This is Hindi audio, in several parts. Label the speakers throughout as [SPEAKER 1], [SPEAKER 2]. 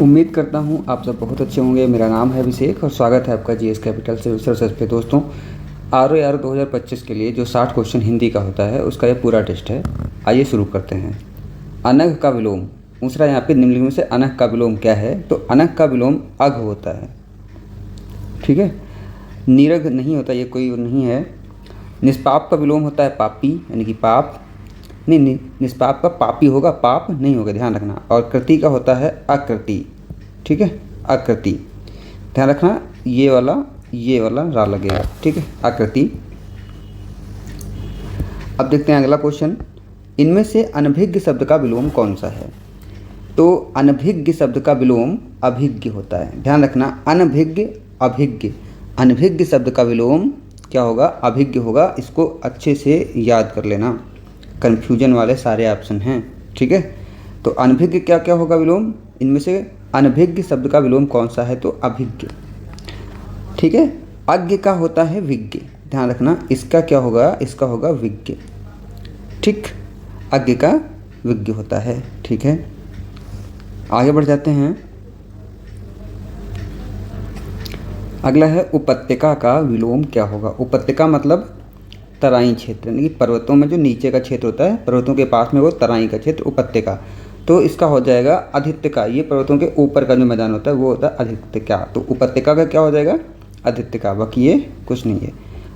[SPEAKER 1] उम्मीद करता हूँ आप सब बहुत अच्छे होंगे। मेरा नाम है अभिषेक और स्वागत है आपका जीएस कैपिटल सिविल सर्विसेज पे। दोस्तों, आर 2025 के लिए जो 60 क्वेश्चन हिंदी का होता है उसका ये पूरा टेस्ट है। आइए शुरू करते हैं। अनग का विलोम दूसरा, यहाँ पे निम्नलिखित में से अनग का विलोम क्या है? तो अनग का विलोम अघ होता है। ठीक है, नीरघ नहीं होता, ये कोई नहीं है। निष्पाप का विलोम होता है पापी, यानी कि पाप नहीं, निष्पाप का पापी होगा, पाप नहीं होगा, ध्यान रखना। और कृति का होता है आकृति। ठीक है, आकृति, ध्यान रखना, ये वाला रा लगेगा। ठीक है, आकृति। अब देखते हैं अगला क्वेश्चन। इनमें से अनभिज्ञ शब्द का विलोम कौन सा है? तो अनभिज्ञ शब्द का विलोम अभिज्ञ होता है। ध्यान रखना, अनभिज्ञ अभिज्ञ, अनभिज्ञ शब्द का विलोम क्या होगा? अभिज्ञ होगा। इसको अच्छे से याद कर लेना, कन्फ्यूजन वाले सारे ऑप्शन हैं। ठीक है, तो अनभिज्ञ क्या क्या होगा विलोम? इनमें से अनभिज्ञ शब्द का विलोम कौन सा है? तो अभिज्ञ। ठीक है, अज्ञ का होता है विज्ञ, ध्यान रखना, इसका क्या होगा? इसका होगा विज्ञ। ठीक, अज्ञ का विज्ञ होता है। ठीक है, आगे बढ़ जाते हैं। अगला है उपत्यका का विलोम क्या होगा? उपत्यका मतलब तराई क्षेत्र, यानी कि पर्वतों में जो नीचे का क्षेत्र होता है, पर्वतों के पास में वो तराई का क्षेत्र, उपत्यका। तो इसका हो जाएगा अधित्यका। ये पर्वतों के ऊपर का जो मैदान होता है वो होता है अधित्यका। तो उपत्यका का क्या हो जाएगा? अधित्यका। बाकी ये कुछ नहीं है।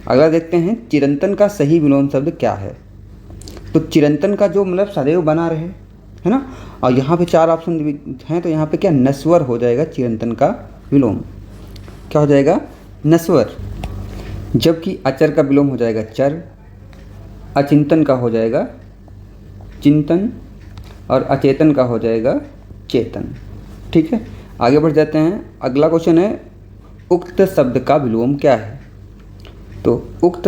[SPEAKER 1] अगला देखते हैं, चिरंतन का सही विलोम शब्द क्या है? तो चिरंतन का जो मतलब सदैव बना रहे, है ना। और यहाँ पे 4 ऑप्शन हैं, तो यहाँ पे क्या नस्वर हो जाएगा। चिरंतन का विलोम क्या हो जाएगा? नस्वर। जबकि अचर का विलोम हो जाएगा चर, अचिंतन का हो जाएगा चिंतन, और अचेतन का हो जाएगा चेतन। ठीक है, आगे बढ़ जाते हैं। अगला क्वेश्चन है, उक्त शब्द का विलोम क्या है? तो उक्त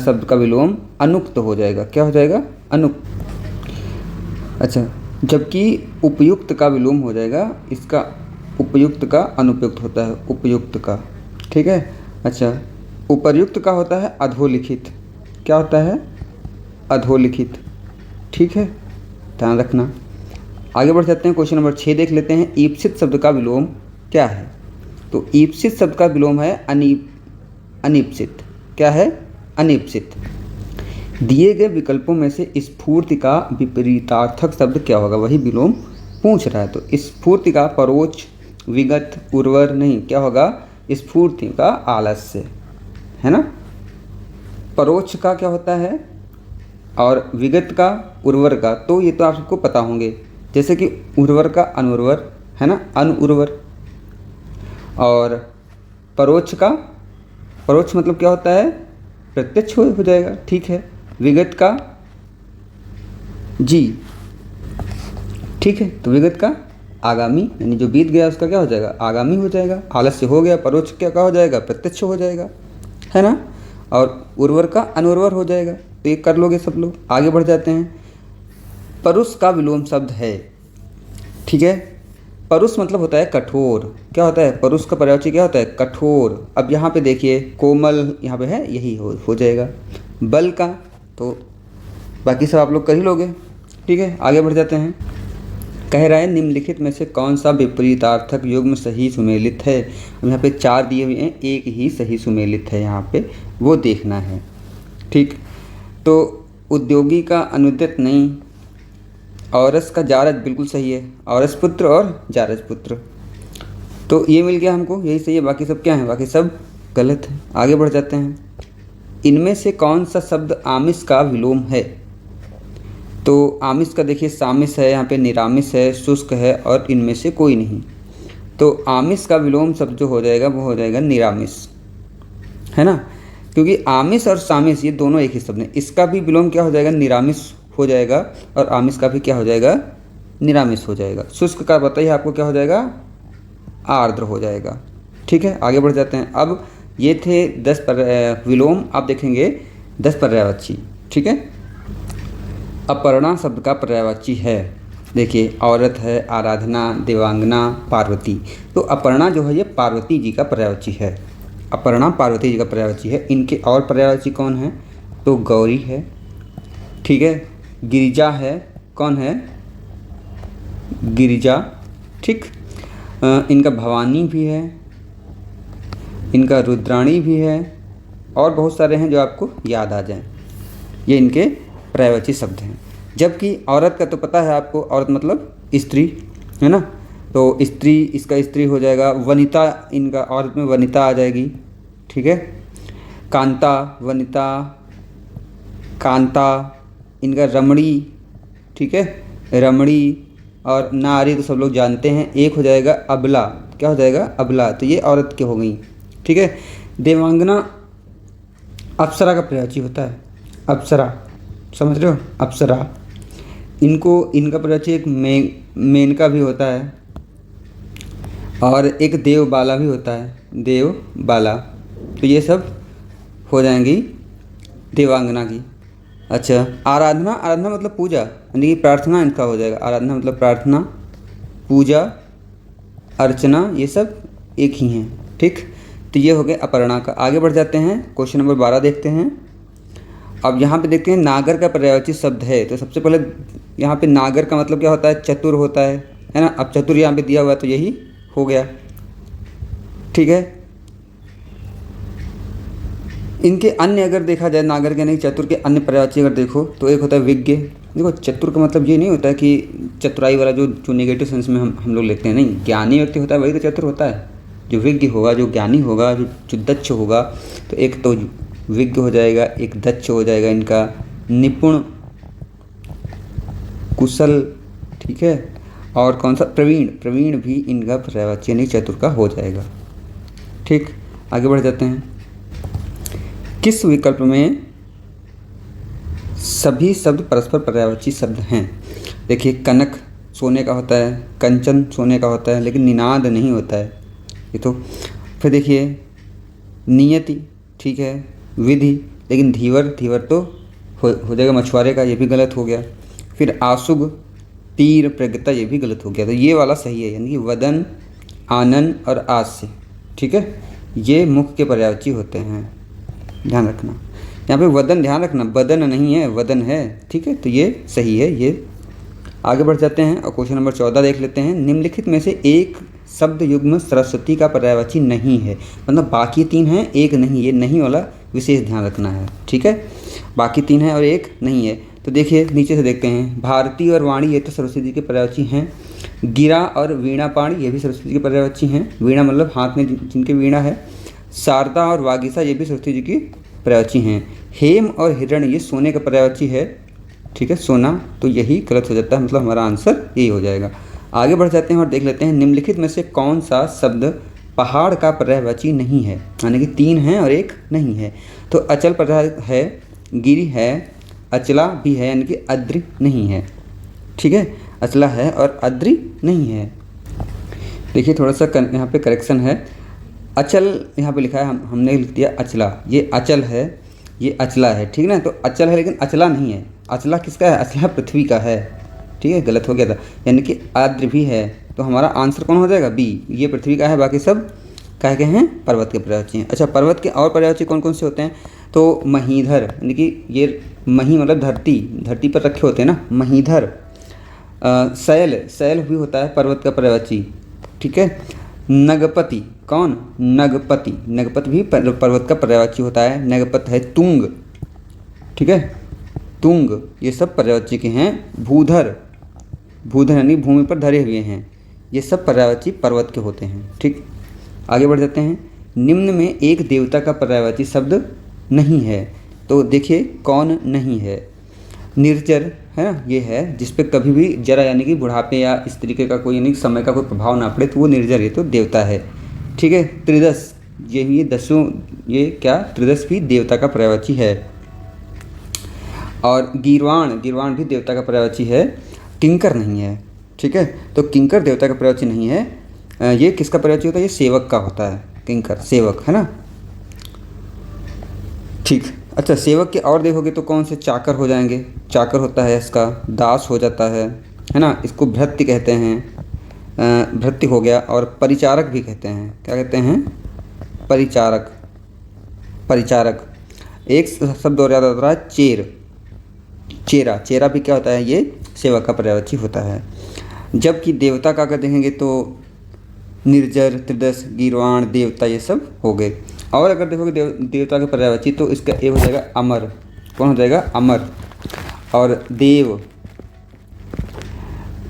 [SPEAKER 1] शब्द का विलोम अनुक्त हो जाएगा। क्या हो जाएगा? अनुक्त। अच्छा, जबकि उपयुक्त का विलोम हो जाएगा, इसका उपयुक्त का अनुपयुक्त होता है, उपयुक्त का। ठीक है, अच्छा, उपर्युक्त का होता है अधोलिखित। क्या होता है? अधोलिखित। ठीक है, ध्यान रखना। आगे बढ़ जाते हैं, क्वेश्चन नंबर 6 देख लेते हैं। ईप्सित शब्द का विलोम क्या है? तो ईप्सित शब्द का विलोम है अनीप्सित। क्या है? अनीप्सित। दिए गए विकल्पों में से स्फूर्ति का विपरीतार्थक शब्द क्या होगा? वही विलोम पूछ रहा है। तो स्फूर्ति का परोक्ष, विगत, उर्वर नहीं, क्या होगा? स्फूर्ति का आलस्य, है ना। परोक्ष का क्या होता है और विगत का उर्वर का, तो ये तो आप सबको पता होंगे। जैसे कि उर्वर का अनुर्वर, है ना, अनुर्वर। और परोक्ष का, परोक्ष मतलब क्या होता है? प्रत्यक्ष हो जाएगा। ठीक है, विगत का जी। ठीक है, तो विगत का आगामी, यानी जो बीत गया उसका क्या हो जाएगा? आगामी हो जाएगा। आलस्य हो गया, परोक्ष क्या हो जाएगा? प्रत्यक्ष हो जाएगा, है ना। और उर्वर का अनुर्वर हो जाएगा। तो ये कर लोगे सब लोग। आगे बढ़ जाते हैं। परुष का विलोम शब्द है। ठीक है, परुष मतलब होता है कठोर। क्या होता है? परुष का पर्यायवाची क्या होता है? कठोर। अब यहाँ पे देखिए, कोमल यहाँ पे है, यही हो जाएगा। बल का, तो बाकी सब आप लोग कर ही लोगे। ठीक है, आगे बढ़ जाते हैं। कह रहा है, निम्नलिखित में से कौन सा विपरीतार्थक युग्म सही सुमेलित है? अब यहाँ पे 4 दिए हुए हैं, एक ही सही सुमेलित है यहाँ पे, वो देखना है। ठीक, तो उद्योगी का अनुद्यत नहीं, औरस का जारज बिल्कुल सही है, औरस पुत्र और जारज पुत्र, तो ये मिल गया हमको, यही सही है। बाकी सब क्या है? बाकी सब गलत है। आगे बढ़ जाते हैं। इनमें से कौन सा शब्द आमिष का विलोम है? तो आमिष का देखिए, सामिष है, यहाँ पे निरामिष है, शुष्क है, और इनमें से कोई नहीं। तो आमिष का विलोम शब्द जो हो जाएगा वो हो जाएगा निरामिष, है ना। क्योंकि आमिष और सामिष ये दोनों एक ही शब्द हैं। इसका भी विलोम क्या हो जाएगा? निरामिष हो जाएगा, और आमिष का भी क्या हो जाएगा? निरामिष हो जाएगा। शुष्क का बताइए आपको क्या हो जाएगा? आर्द्र हो जाएगा। ठीक है, आगे बढ़ जाते हैं। अब ये थे 10 विलोम, आप देखेंगे 10 पर्यायवाची। ठीक है, अपर्णा शब्द का पर्यायवाची है। देखिए, औरत है, आराधना, देवांगना, पार्वती। तो अपर्णा जो है ये पार्वती जी का पर्यायवाची है। अपर्णा पार्वती जी का पर्यायवाची है। इनके और पर्यायवाची कौन है? तो गौरी है, ठीक है, गिरिजा है, कौन है? गिरिजा। ठीक, इनका भवानी भी है, इनका रुद्राणी भी है, और बहुत सारे हैं जो आपको याद आ जाएं। ये इनके पर्यायवाची शब्द हैं। जबकि औरत का तो पता है आपको, औरत मतलब स्त्री, है ना। तो स्त्री, इसका स्त्री हो जाएगा। वनिता, इनका औरत में वनिता आ जाएगी, ठीक है। कांता, वनिता, कांता, इनका रमणी, ठीक है, रमणी। और नारी तो सब लोग जानते हैं। एक हो जाएगा अबला, क्या हो जाएगा, अबला। तो ये औरत के हो गई, ठीक है। देवांगना अप्सरा का पर्यायवाची होता है, अप्सरा, समझ रहे हो, अप्सरा। इनका पर्यायवाची एक मेनका भी होता है, और एक देवबाला भी होता है, देवबाला। तो ये सब हो जाएंगी देवांगना की। अच्छा, आराधना, आराधना मतलब पूजा, यानी कि प्रार्थना इनका हो जाएगा। आराधना मतलब प्रार्थना, पूजा, अर्चना, ये सब एक ही हैं, ठीक। तो ये हो गए अपर्णा का। आगे बढ़ जाते हैं, क्वेश्चन नंबर 12 देखते हैं। अब यहाँ पे देखते हैं नागर का पर्यायवाची शब्द है। तो सबसे पहले यहाँ पे नागर का मतलब क्या होता है, चतुर होता है ना। अब चतुर यहाँ पे दिया हुआ है तो यही हो गया, ठीक है। इनके अन्य अगर देखा जाए, नागर के नहीं चतुर के अन्य पर्यायवाची अगर देखो तो एक होता है विज्ञ। देखो चतुर का मतलब ये नहीं होता है कि चतुराई वाला जो नेगेटिव सेंस में हम लोग लेते हैं, नहीं। ज्ञानी व्यक्ति होता है वही तो चतुर होता है। जो विज्ञ होगा, जो ज्ञानी होगा, जो दक्ष होगा। तो एक तो विज्ञ हो जाएगा, एक दक्ष हो जाएगा, इनका निपुण, कुशल, ठीक है। और कौन सा, प्रवीण, प्रवीण भी इनका पर्यायवाची नहीं चतुर का हो जाएगा, ठीक। आगे बढ़ जाते हैं। किस विकल्प में सभी शब्द परस्पर पर्यायवाची शब्द हैं? देखिए, कनक सोने का होता है, कंचन सोने का होता है, लेकिन निनाद नहीं होता है ये तो। फिर देखिए नियति, ठीक है, विधि, लेकिन धीवर, धीवर तो हो जाएगा मछुआरे का, ये भी गलत हो गया। फिर आशुग, तीर, प्रज्ञता, ये भी गलत हो गया। तो ये वाला सही है, यानी कि वदन, आनन और आस्य, ठीक है, ये मुख के पर्यायवाची होते हैं, ध्यान रखना। यहाँ पे वदन, ध्यान रखना, बदन नहीं है, वदन है, ठीक है। तो ये सही है ये। आगे बढ़ जाते हैं और क्वेश्चन नंबर 14 देख लेते हैं। निम्नलिखित में से एक शब्द युग्म सरस्वती का पर्यायवाची नहीं है। मतलब बाकी 3 हैं, एक नहीं। ये नहीं वाला विशेष ध्यान रखना है, ठीक है। बाकी 3 हैं और एक नहीं है। तो देखिए नीचे से देखते हैं। भारती और वाणी, ये तो सरस्वती जी के पर्यायवाची हैं। गिरा और वीणा पाणी, ये भी सरस्वती जी के पर्यायवाची हैं। वीणा मतलब हाथ में जिनके वीणा है। शारदा और वागीसा, ये भी सरस्वती जी की पर्यायवाची हैं। हेम और हिरण्य, ये सोने का पर्यायवाची है, ठीक है, सोना। तो यही गलत हो जाता है, मतलब हमारा आंसर यही हो जाएगा। आगे बढ़ जाते हैं और देख लेते हैं निम्नलिखित में से कौन सा शब्द पहाड़ का पर्यायवाची नहीं है। यानी कि 3 हैं और एक नहीं है। तो अचल पर्याय है, गिरि है, अचला भी है, यानी कि अद्रि नहीं है, ठीक है। अचला है और अद्रि नहीं है। देखिए थोड़ा सा यहाँ पे करेक्शन है। अचल यहाँ पे लिखा है, हमने लिख दिया अचला। ये अचल है, ये अचला है, ठीक ना। तो अचल है लेकिन अचला नहीं है। अचला किसका है? अचला पृथ्वी का है, ठीक है, गलत हो गया था। यानी कि आद्र भी है। तो हमारा आंसर कौन हो जाएगा? बी। ये पृथ्वी का है, बाकी सब क्या के हैं? पर्वत के पर्यायवाची हैं। अच्छा, पर्वत के और पर्यायवाची कौन कौन से होते हैं? तो महीधर, यानी कि ये मही मतलब धरती, धरती पर रखे होते हैं ना, महीधर। शैल, शैल भी होता है पर्वत का पर्यायवाची, ठीक है। नगपति, कौन? नगपति, नगपति भी पर्वत का पर्यायवाची होता है। नगपत है तुंग, ठीक है, तुंग, ये सब पर्यायवाची के हैं। भूधर, भूधर यानी भूमि पर धरे हुए हैं, ये सब पर्यायवाची पर्वत के होते हैं, ठीक। आगे बढ़ जाते हैं। निम्न में एक देवता का पर्यायवाची शब्द नहीं है। तो देखिए कौन नहीं है? निर्जर है ना, ये है जिस पे कभी भी जरा यानी कि बुढ़ापे या इस तरीके का कोई यानी समय का कोई प्रभाव ना पड़े, तो वो निर्जर, ये तो देवता है, ठीक है। त्रिदश, ये दसों, ये क्या? त्रिदश भी देवता का पर्यायवाची है। और गीर्वाण, गीर्वाण भी देवता का पर्यायवाची है। किंकर नहीं है, ठीक है। तो किंकर देवता का पर्यायवाची नहीं है। ये किसका पर्यायवाची होता है? ये सेवक का होता है, किंकर सेवक, है ना, ठीक। अच्छा, सेवक के और देखोगे तो कौन से? चाकर हो जाएंगे, चाकर होता है इसका, दास हो जाता है ना। इसको भृत्य कहते हैं, भृत्य हो गया। और परिचारक भी कहते हैं, क्या कहते हैं? परिचारक, परिचारक। एक शब्द और याद आता है, चेर, चेरा, चेरा भी क्या होता है? ये सेवक का पर्यायवाची होता है। जबकि देवता का अगर देखेंगे तो निर्जर, त्रिदश, गीर्वाण, देवता, ये सब हो गए। और अगर देखोगे देवता के पर्यायवाची तो इसका एक हो जाएगा अमर। कौन हो जाएगा? अमर। और देव,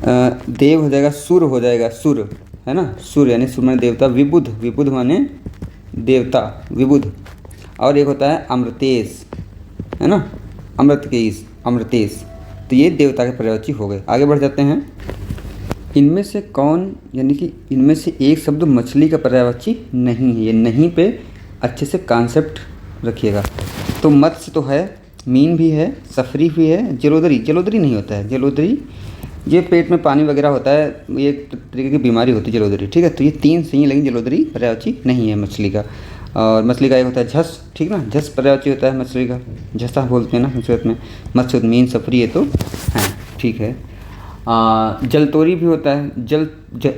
[SPEAKER 1] देव हो जाएगा सुर, हो जाएगा सुर, है ना, सुर यानी सुर माने देवता। विबुध, विबुध माने देवता, विबुध। और एक होता है अमृतेश, है ना, अमृत के इस, अमृतेश। तो ये देवता के पर्यायवाची हो गए। आगे बढ़ जाते हैं। इनमें से कौन, यानी कि इनमें से एक शब्द मछली का पर्यायवाची नहीं है। ये नहीं पे अच्छे से कॉन्सेप्ट रखिएगा। तो मत्स्य तो है, मीन भी है, सफरी भी है, जलोदरी, जलोदरी नहीं होता है। जलोदरी ये पेट में पानी वगैरह होता है, ये एक तरीके की बीमारी होती है जलोदरी, ठीक है। तो ये तीन सही, लेकिन जलोदरी पर्यायवाची नहीं है मछली का। और मछली का एक होता है झस, ठीक ना, झस पर्यायवाची होता है मछली का, झसा बोलते हैं ना संस्कृत में। मत्स्य, मीन, सफरी ये तो हैं, ठीक है। जलतोरी भी होता है,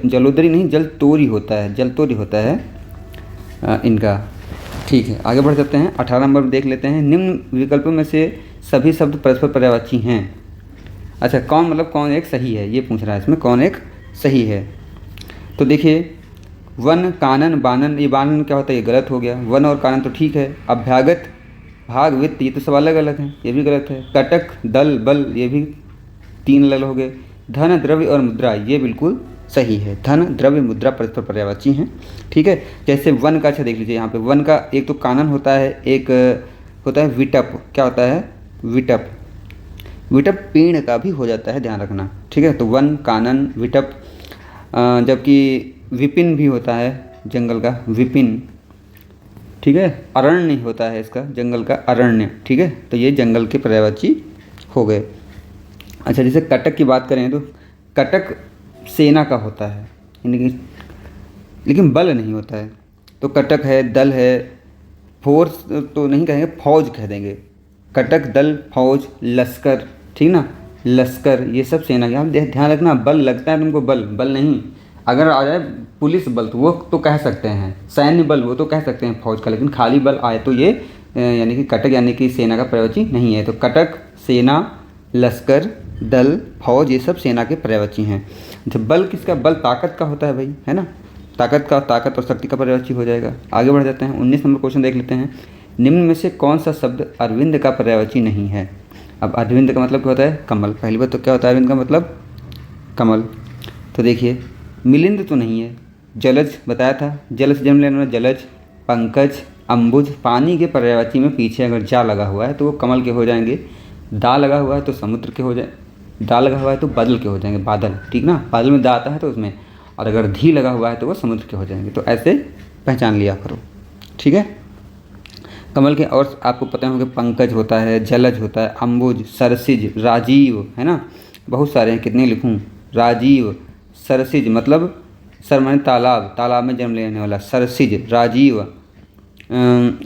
[SPEAKER 1] जलोदरी नहीं, जलतोरी होता है, जलतोरी होता है इनका, ठीक है। आगे बढ़ जाते हैं। 18 नंबर देख लेते हैं। निम्न विकल्पों में से सभी शब्द परस्पर पर्यायवाची हैं। अच्छा, कौन, मतलब कौन एक सही है, ये पूछ रहा है इसमें, कौन एक सही है। तो देखिए, वन, कानन, बानन, ये बानन क्या होता है, ये गलत हो गया। वन और कानन तो ठीक है। अभ्यागत, भाग, वित्त, ये तो सब अलग अलग हैं, ये भी गलत है। कटक, दल, बल, ये भी तीन अलग हो गए। धन, द्रव्य और मुद्रा, ये बिल्कुल सही है। धन, द्रव्य, मुद्रा परस्पर पर्यायवाची हैं, ठीक है। जैसे वन का, अच्छा देख लीजिए यहाँ पे, वन का एक तो कानन होता है, एक होता है विटप। क्या होता है? विटप। विटप पेड़ का भी हो जाता है, ध्यान रखना, ठीक है। तो वन, कानन, विटप। जबकि विपिन भी होता है, जंगल का विपिन, ठीक है। अरण्य होता है इसका, जंगल का अरण्य, ठीक है। तो ये जंगल के पर्यायवाची हो गए। अच्छा, जैसे कटक की बात करें तो कटक सेना का होता है, लेकिन बल नहीं होता है। तो कटक है, दल है, फोर्स तो नहीं कहेंगे, फौज कह देंगे। कटक, दल, फौज, लश्कर, ठीक ना, लश्कर, ये सब सेना के। आप ध्यान रखना, बल लगता है तुमको, बल, बल नहीं। अगर आ जाए पुलिस बल तो वो तो कह सकते हैं, सैन्य बल वो तो कह सकते हैं फौज का, लेकिन खाली बल आए तो ये यानी कि कटक यानी कि सेना का पर्यायवाची नहीं है। तो कटक सेना, लश्कर, दल, फौज, ये सब सेना के पर्यायवाची हैं। जब बल किसका, बल ताकत का होता है भाई, है ना, ताकत का, ताकत और शक्ति का पर्यायवाची हो जाएगा। आगे बढ़ जाते हैं। 19 नंबर क्वेश्चन देख लेते हैं। निम्न में से कौन सा शब्द अरविंद का पर्यायवाची नहीं है? अब अरविंद का मतलब क्या होता है? कमल। पहली बात तो क्या होता है अरविंद का मतलब? कमल। तो देखिए, मिलिंद तो नहीं है, जलज बताया था, जल से जन्म लेने वाला जलज। पंकज, अम्बुज, पानी के पर्यायवाची में पीछे अगर जा लगा हुआ है तो वो कमल के हो जाएंगे। दा लगा हुआ है तो समुद्र के हो जाए, दा लगा हुआ है तो बादल के हो जाएंगे, बादल, ठीक ना, बादल में दा आता है तो उसमें, और अगर धी लगा हुआ है तो वो समुद्र के हो जाएंगे। तो ऐसे पहचान लिया करो, ठीक है। कमल के और आपको पता होगा पंकज होता है, जलज होता है, अम्बुज, सरसिज, राजीव, है ना, बहुत सारे हैं, कितने लिखूं? राजीव, सरसिज मतलब सर माने तालाब, तालाब में जन्म लेने वाला, सरसिज, राजीव।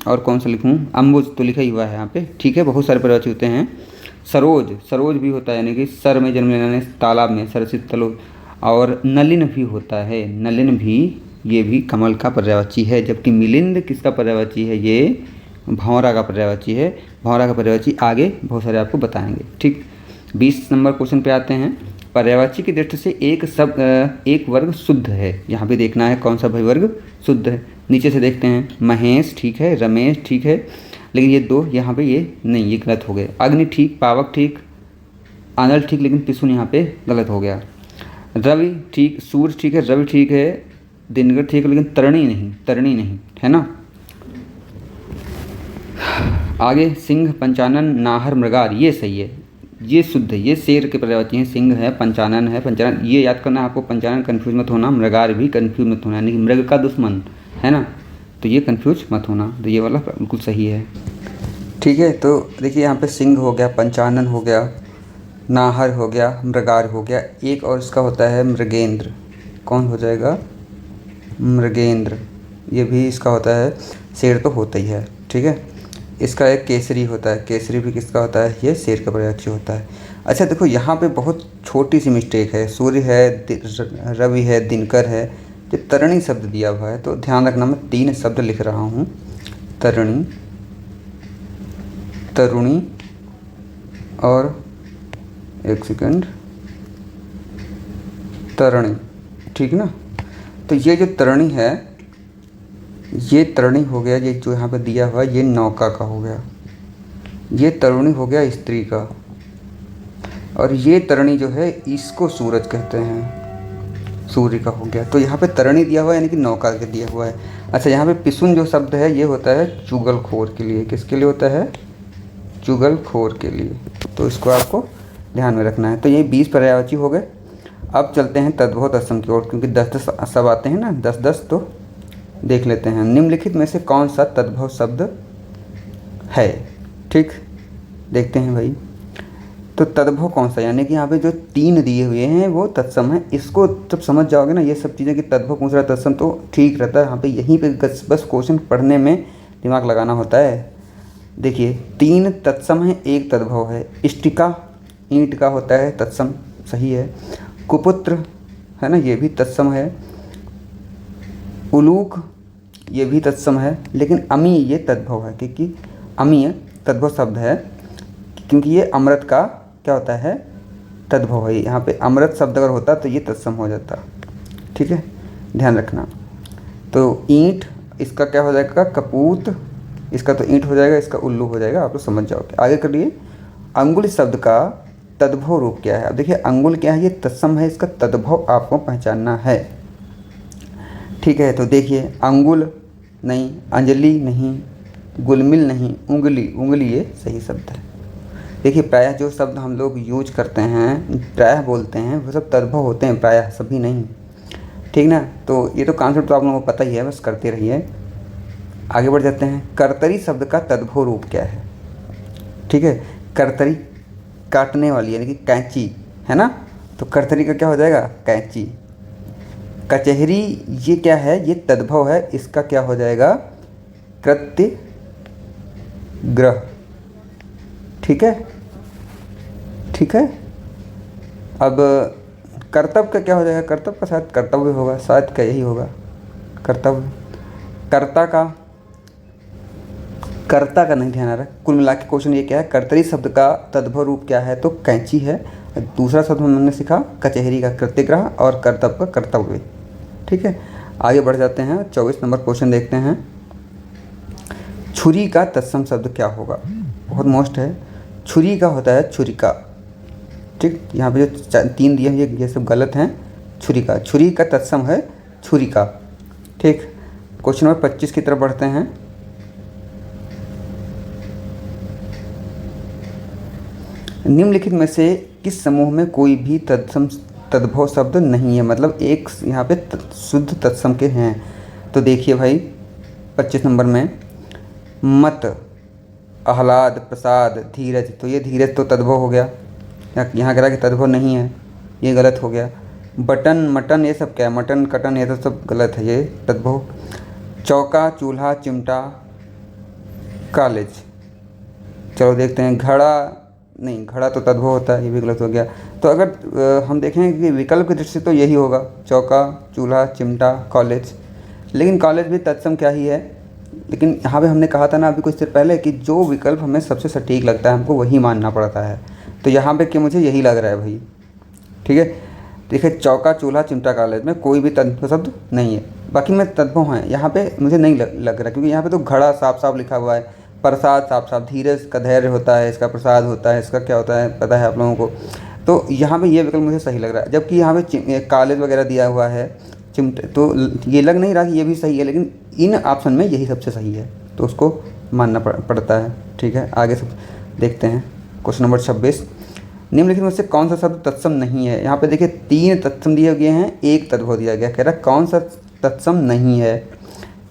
[SPEAKER 1] और कौन सा लिखूं? अम्बुज तो लिखा ही हुआ है यहाँ पे, ठीक है। बहुत सारे पर्यायवाची होते हैं। सरोज, सरोज भी होता है यानी कि सर में जन्म लेने वाले, तालाब में, सरसिज, तलो। और नलिन भी होता है, नलिन भी, ये भी कमल का पर्यायवाची है। जबकि मिलिंद किसका पर्यायवाची है? ये भौरा का पर्यायवाची है। भौरा का पर्यायवाची आगे बहुत सारे आपको बताएंगे, ठीक। 20 नंबर क्वेश्चन पे आते हैं। पर्यायवाची की दृष्टि से एक वर्ग शुद्ध है, यहाँ पे देखना है कौन सा भाई वर्ग शुद्ध है। नीचे से देखते हैं, महेश ठीक है, रमेश ठीक है, लेकिन ये दो यहाँ पे ये नहीं, ये गलत हो गए। अग्नि ठीक, पावक ठीक, आनल ठीक, लेकिन पिसुन यहाँ पे गलत हो गया। रवि ठीक, सूर्य ठीक है, रवि ठीक है, दिनकर ठीक है, लेकिन तरणी नहीं, तरणी नहीं, है ना। आगे सिंह, पंचानन, नाहर, मृगार, ये सही है, ये शुद्ध है, ये शेर के पर्यायवाची हैं। सिंह है, पंचानन है, पंचानन ये याद करना है आपको, पंचानन कन्फ्यूज मत होना, मृगार भी कन्फ्यूज मत होना, यानी कि मृग का दुश्मन, है ना, तो ये कन्फ्यूज मत होना। तो ये वाला बिल्कुल सही है, ठीक है। तो देखिए यहाँ पे सिंह हो गया, पंचानन हो गया, नाहर हो गया, मृगार हो गया, एक और इसका होता है मृगेंद्र। कौन हो जाएगा? मृगेंद्र, ये भी इसका होता है, शेर तो होता ही है, ठीक है। इसका एक केसरी होता है, केसरी भी किसका होता है? ये शेर का पर्यायवाची होता है। अच्छा देखो, यहाँ पे बहुत छोटी सी मिस्टेक है, सूर्य है, रवि है, दिनकर है, जो तरणी शब्द दिया हुआ है, तो ध्यान रखना मैं 3 शब्द लिख रहा हूँ, तरणी, तरुणी और एक सेकंड, तरणी, ठीक ना। तो ये जो तरणी है, ये तरणी हो गया, ये जो यहाँ पे दिया हुआ है ये नौका का हो गया, ये तरुणी हो गया स्त्री का, और ये तरणी जो है इसको सूरज कहते हैं, सूर्य का हो गया। तो यहाँ पे तरणी दिया हुआ है यानी कि नौका के दिया हुआ है। अच्छा, यहाँ पे पिसुन जो शब्द है ये होता है चुगलखोर के लिए। किसके लिए होता है? चुगलखोर के लिए। तो इसको आपको ध्यान में रखना है। तो ये 20 पर्यायवाची हो गए। अब चलते हैं तद्भव तत्सम की ओर, क्योंकि 10-10 सब आते हैं ना, 10-10 तो देख लेते हैं। निम्नलिखित में से कौन सा तद्भव शब्द है? ठीक, देखते हैं भाई। तो तद्भव कौन सा, यानी कि यहाँ पे जो 3 दिए हुए हैं वो तत्सम है। इसको जब समझ जाओगे ना ये सब चीज़ें कि तद्भव पूछ रहा है तत्सम, तो ठीक रहता है। यहाँ पे यहीं पे बस क्वेश्चन पढ़ने में दिमाग लगाना होता है। देखिए 3 तत्सम है, 1 तद्भव है। इष्टिका ईंट का होता है, तत्सम सही है। कुपुत्र है ना, ये भी तत्सम है। उलूक ये भी तत्सम है, लेकिन अमी ये तद्भव है, क्योंकि अमीय तद्भव शब्द है, क्योंकि ये अमृत का क्या होता है? तद्भव है। यहाँ पे अमृत शब्द अगर होता तो ये तत्सम हो जाता। ठीक है, ध्यान रखना। तो ईंट इसका क्या हो जाएगा? कपूत, इसका तो ईंट हो जाएगा, इसका उल्लू हो जाएगा। आप लोग समझ जाओगे। आगे करिए। अंगुल शब्द का तद्भव रूप क्या है? अब देखिए अंगुल क्या है? ये तत्सम है, इसका तद्भव आपको पहचानना है। ठीक है, तो देखिए अंगुल नहीं, अंजलि नहीं, गुलमिल नहीं, उंगली, उंगली ये सही शब्द है। देखिए प्रायः जो शब्द हम लोग यूज करते हैं, प्रायः बोलते हैं, वो सब तद्भव होते हैं, प्रायः सभी नहीं। ठीक ना? तो ये तो कॉन्सेप्ट तो आप लोगों को पता ही है, बस करते रहिए। आगे बढ़ जाते हैं। कर्तरी शब्द का तद्भव रूप क्या है? ठीक है, कर्तरी काटने वाली यानी कि कैंची है ना, तो कर्तरी का क्या हो जाएगा? कैंची। कचहरी ये क्या है? ये तद्भव है, इसका क्या हो जाएगा? कृत्य ग्रह। ठीक है, ठीक है। अब कर्तव्य का क्या हो जाएगा? कर्तव्य का शायद कर्तव्य होगा, शायद क्या यही होगा, कर्तव्य। कर्ता का नहीं ध्यान आ रहा। कुल मिला के क्वेश्चन ये क्या है? कर्तरी शब्द का तद्भव रूप क्या है? तो कैंची है। दूसरा शब्द हमने सीखा कचहरी का कृत्यग्रह, और कर्तव्य का कर्तव्य। ठीक है, आगे बढ़ जाते हैं। 24 नंबर क्वेश्चन देखते हैं। छुरी का तत्सम शब्द क्या होगा? बहुत मोस्ट है। छुरी का होता है छुरिका। ठीक, यहाँ पे जो 3 दिए हैं ये सब गलत हैं। छुरिका, छुरी का तत्सम है छुरिका। ठीक, क्वेश्चन नंबर 25 की तरफ बढ़ते हैं। निम्नलिखित में से किस समूह में कोई भी तद्भव शब्द नहीं है? मतलब एक यहाँ पे शुद्ध तत्सम के हैं। तो देखिए भाई 25 नंबर में मत, आह्लाद, प्रसाद, धीरज, तो ये धीरज तो तद्भव हो गया। यहाँ कह रहा कि तद्भव नहीं है, ये गलत हो गया। बटन, मटन ये सब क्या है? मटन, कटन ये तो सब गलत है, ये तद्भव। चौका, चूल्हा, चिमटा, कॉलेज, चलो देखते हैं। घड़ा नहीं, घड़ा तो तद्भव होता है, ये भी गलत हो गया। तो अगर हम देखें कि विकल्प की दृष्टि से तो यही होगा, चौका, चूल्हा, चिमटा, कॉलेज। लेकिन कॉलेज भी तत्सम क्या ही है। लेकिन यहाँ पे हमने कहा था ना अभी कुछ देर पहले कि जो विकल्प हमें सबसे सटीक लगता है हमको वही मानना पड़ता है। तो यहाँ पे कि मुझे यही लग रहा है भाई। ठीक है, देखिए चौका, चूल्हा, चिमटा, कॉलेज में कोई भी तद्भव शब्द नहीं है। बाकी में तद्भव हैं, यहाँ पे मुझे नहीं लग रहा, क्योंकि यहाँ पे तो घड़ा साफ साफ लिखा हुआ है, प्रसाद साफ साफ, धीरज का धैर्य होता है, इसका प्रसाद होता है, इसका क्या होता है पता है आप लोगों को। तो यहाँ पे ये विकल्प मुझे सही लग रहा है। जबकि यहाँ पे कॉलेज वगैरह दिया हुआ है, चिमटे, तो ये लग नहीं रहा कि ये भी सही है, लेकिन इन ऑप्शन में यही सबसे सही है, तो उसको मानना पड़ता है। ठीक है, आगे सब देखते हैं। Question number 26। निम्नलिखित में से कौन सा शब्द तत्सम नहीं है? यहाँ पे देखिए 3 तत्सम दिए गए हैं, 1 तद्भव दिया गया। कह रहा कौन सा तत्सम नहीं है?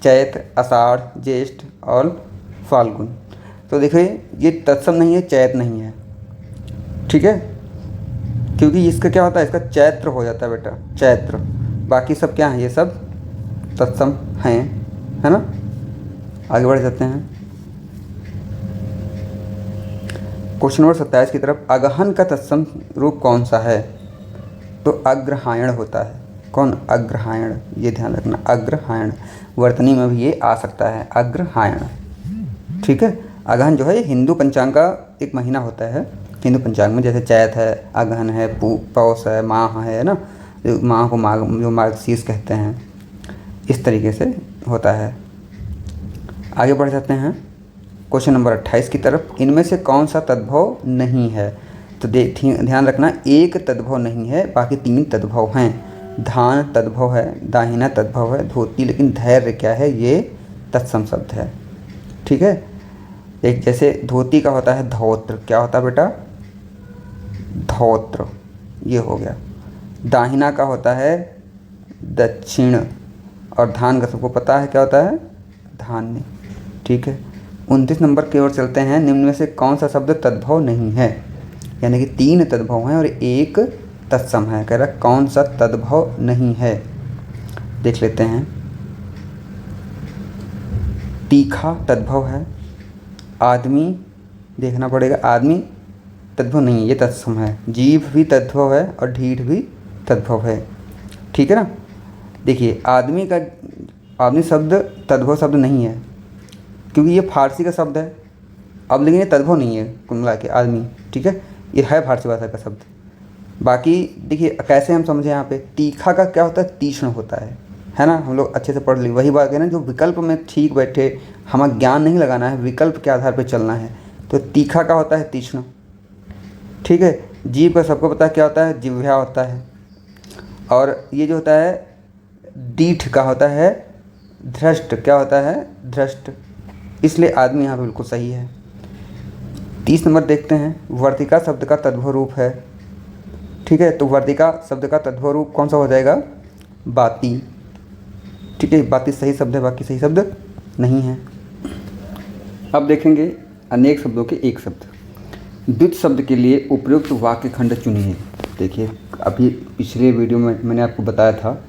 [SPEAKER 1] चैत, आषाढ़, ज्येष्ठ और फाल्गुन। तो देखिए ये तत्सम नहीं है, चैत नहीं है। ठीक है, क्योंकि इसका क्या होता है? इसका चैत्र हो जाता है बेटा, चैत्र। बाकी सब क्या है? ये सब तत्सम हैं, है ना। आगे बढ़ जाते हैं क्वेश्चन नंबर 27 की तरफ। अगहन का तत्सम रूप कौन सा है? तो अग्रहायण होता है। कौन? अग्रहायण, ये ध्यान रखना, अग्रहायण। वर्तनी में भी ये आ सकता है, अग्रहायण। ठीक है, अगहन जो है ये हिंदू पंचांग का एक महीना होता है। हिंदू पंचांग में जैसे चैत है, अगहन है, पौष है, माह है ना, जो माह को जो मार्गशीर्ष कहते हैं। इस तरीके से होता है। आगे बढ़ जाते हैं क्वेश्चन नंबर 28 की तरफ। इनमें से कौन सा तद्भव नहीं है? तो ध्यान रखना, एक तद्भव नहीं है, बाकी 3 तद्भव हैं। धान तद्भव है, दाहिना तद्भव है, धोती, लेकिन धैर्य क्या है? ये तत्सम शब्द है। ठीक है, एक जैसे धोती का होता है धौत्र, क्या होता है बेटा? धौत्र, ये हो गया। दाहिना का होता है दक्षिण, और धान का सबको पता है क्या होता है? धान्य। ठीक है, 29 नंबर की ओर चलते हैं। निम्न में से कौन सा शब्द तद्भव नहीं है? यानी कि 3 तद्भव हैं और एक तत्सम है। कह रहा कौन सा तद्भव नहीं है, देख लेते हैं। तीखा तद्भव है, आदमी देखना पड़ेगा, आदमी तद्भव नहीं है, ये तत्सम है। जीभ भी तद्भव है और ढीठ भी तद्भव है। ठीक है ना। देखिए आदमी शब्द तद्भव शब्द नहीं है, क्योंकि ये फारसी का शब्द है। अब लेकिन ये तद्भव नहीं है कुल मिला के आदमी। ठीक है, ये है फारसी भाषा का शब्द। बाकी देखिए कैसे हम समझें यहाँ पे, तीखा का क्या होता है? तीक्ष्ण होता है ना। हम लोग अच्छे से पढ़ ली, वही बात है ना, जो विकल्प में ठीक बैठे, हमें ज्ञान नहीं लगाना है, विकल्प के आधार पर चलना है। तो तीखा का होता है तीक्ष्ण। ठीक है, जीभ का सबको पता है क्या होता है? जिह्वा होता है। और ये जो होता है दीठ का होता है धृष्ट, क्या होता है? धृष्ट। इसलिए आदमी यहाँ पे बिल्कुल सही है। 30 नंबर देखते हैं। वर्तिका शब्द का तद्भव रूप है। ठीक है, तो वर्तिका शब्द का तद्भव रूप कौन सा हो जाएगा? बाती। ठीक है, बाती सही शब्द है, बाकी सही शब्द नहीं है। अब देखेंगे अनेक शब्दों के एक शब्द। द्वित शब्द के लिए उपयुक्त वाक्य खंड चुनिए। देखिए अभी पिछले वीडियो में मैंने आपको बताया था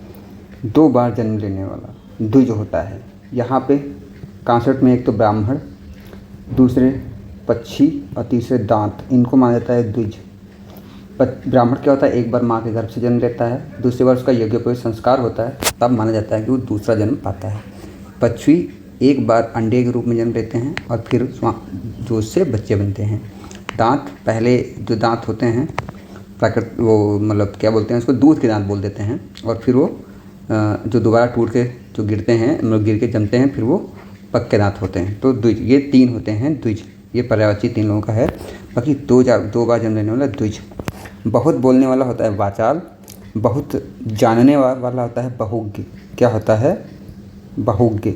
[SPEAKER 1] 2 बार जन्म लेने वाला द्विज होता है। यहाँ पे 61 में एक तो ब्राह्मण, दूसरे पक्षी और तीसरे दांत, इनको माना जाता है द्विज। ब्राह्मण क्या होता है? एक बार माँ के गर्भ से जन्म लेता है, दूसरी बार उसका यज्ञोपवीत संस्कार होता है, तब माना जाता है कि वो दूसरा जन्म पाता है। पक्षी एक बार अंडे के रूप में जन्म लेते हैं और फिर जो उससे बच्चे बनते हैं। दांत, पहले जो दांत होते हैं वो मतलब क्या बोलते हैं उसको, दूध के दांत बोल देते हैं, और फिर वो जो दोबारा टूट के जो गिरते हैं, मतलब गिर के जमते हैं, फिर वो पक्के दांत होते हैं। तो द्विज, ये 3 होते हैं द्विज। ये पर्यायवाची 3 लोगों का है। बाकी 2 बार जन्म लेने वाला द्विज। बहुत बोलने वाला होता है वाचाल, बहुत जानने वाला होता है बहुज्ञ। क्या होता है? बहुज्ञ।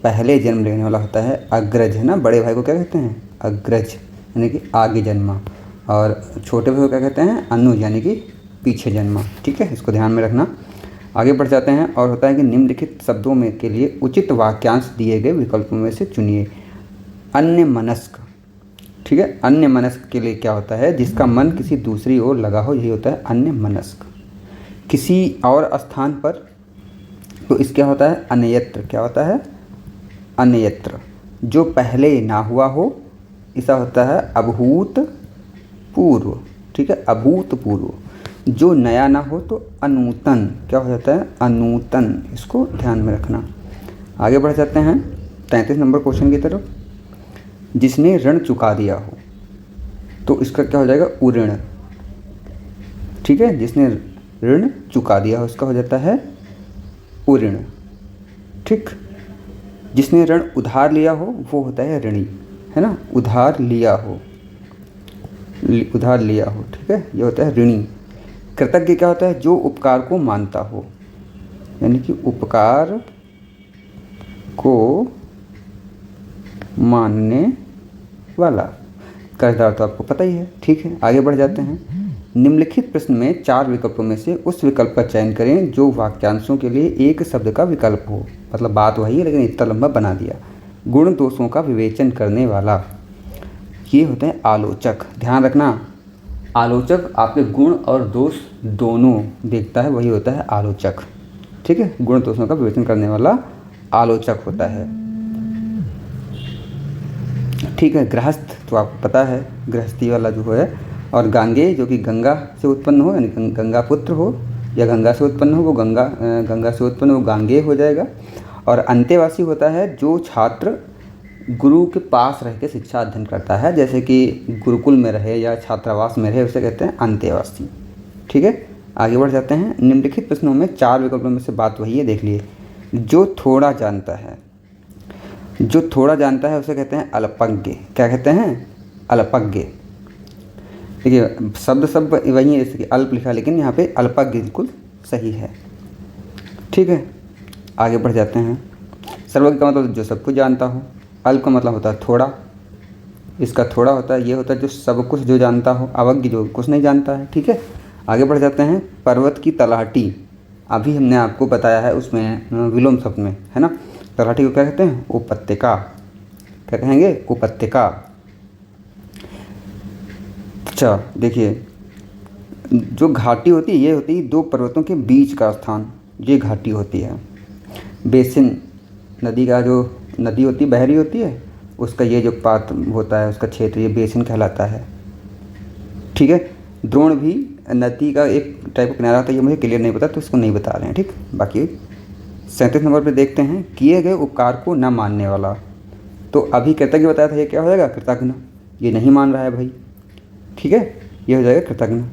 [SPEAKER 1] पहले जन्म लेने वाला होता है अग्रज, है ना। बड़े भाई को क्या कहते हैं? अग्रज, यानी कि आगे जन्मा। और छोटे भाई को क्या कहते हैं? अनुज, यानी कि पीछे जन्मा। ठीक है, इसको ध्यान में रखना। आगे बढ़ जाते हैं और होता है कि निम्नलिखित शब्दों में के लिए उचित वाक्यांश दिए गए विकल्पों में से चुनिए। अन्य मनस्क। ठीक है, अन्य मनस्क के लिए क्या होता है? जिसका मन किसी दूसरी ओर लगा हो, यही होता है अन्य मनस्क। किसी और स्थान पर, तो इसका होता है अन्यत्र। क्या होता है? अन्यत्र। जो पहले ना हुआ हो, ऐसा होता है अभूतपूर्व। ठीक है, अभूतपूर्व। जो नया ना हो तो अनूतन। क्या हो जाता है? अनूतन। इसको ध्यान में रखना। आगे बढ़ जाते हैं 33 नंबर क्वेश्चन की तरफ। जिसने ऋण चुका दिया हो, तो इसका क्या हो जाएगा? उऋण। ठीक है, जिसने ऋण चुका दिया हो उसका हो जाता है उऋण। ठीक, जिसने ऋण उधार लिया हो वो होता है ऋणी, है ना। उधार लिया हो, उधार लिया हो। ठीक है, ये होता है ऋणी। कृतज्ञ क्या होता है? जो उपकार को मानता हो, यानी कि उपकार को मानने वाला। कर्जदार तो आपको पता ही है। ठीक है, आगे बढ़ जाते हैं। निम्नलिखित प्रश्न में 4 विकल्पों में से उस विकल्प का चयन करें जो वाक्यांशों के लिए एक शब्द का विकल्प हो। मतलब बात वही है लेकिन इतना लंबा बना दिया। गुण दोषों का विवेचन करने वाला, ये होते हैं आलोचक। ध्यान रखना, आलोचक आपके गुण और दोष दोनों देखता है, वही होता है आलोचक। ठीक है, गुण दोषों का विवेचन करने वाला आलोचक होता है। ठीक है, गृहस्थ तो आपको पता है, गृहस्थी वाला जो है। और गांगे जो कि गंगा से उत्पन्न हो, यानी गंगा पुत्र हो या गंगा से उत्पन्न हो, वो गंगा से उत्पन्न वो गांगे हो जाएगा। और अंतेवासी होता है जो छात्र गुरु के पास रह के शिक्षा अध्ययन करता है, जैसे कि गुरुकुल में रहे या छात्रावास में रहे, उसे कहते हैं अंतेवासी। ठीक है, आगे बढ़ जाते हैं। निम्नलिखित प्रश्नों में 4 विकल्पों में से बात वही है, देख लिए। जो थोड़ा जानता है, जो थोड़ा जानता है उसे कहते हैं अल्पज्ञ। क्या कहते हैं? अल्पज्ञ। देखिए शब्द सब वही है, जैसे कि अल्प लिखा, लेकिन यहाँ पे अल्पज्ञ बिल्कुल सही है। ठीक है, आगे बढ़ जाते हैं। सर्वज्ञ का मतलब जो सब कुछ जानता हो, अल्प का मतलब होता है थोड़ा, इसका थोड़ा होता है, ये होता है जो सब कुछ जो जानता हो, अवज्ञ जो कुछ नहीं जानता है। ठीक है, आगे बढ़ जाते हैं। पर्वत की तलहटी, अभी हमने आपको बताया है उसमें विलोम शब्द में, है ना। तलहटी को क्या कहते हैं? उपत्यका। क्या कहेंगे? उपत्यका। अच्छा देखिए, जो घाटी होती है ये होती है दो पर्वतों के बीच का स्थान, ये घाटी होती है। बेसिन, नदी का जो नदी होती है बहरी होती है, उसका ये जो पात होता है उसका क्षेत्र ये बेसिन कहलाता है। ठीक है, द्रोण भी नदी का एक टाइप का किनारा होता है, ये मुझे क्लियर नहीं पता तो इसको नहीं बता रहे हैं। ठीक, बाकी 37 नंबर पे देखते हैं, किए गए उपकार को न मानने वाला। तो अभी कृतज्ञ बताया था, ये क्या हो जाएगा? कृतज्ञ। ये नहीं मान रहा है भाई। ठीक है, ये हो जाएगा कृतज्ञ।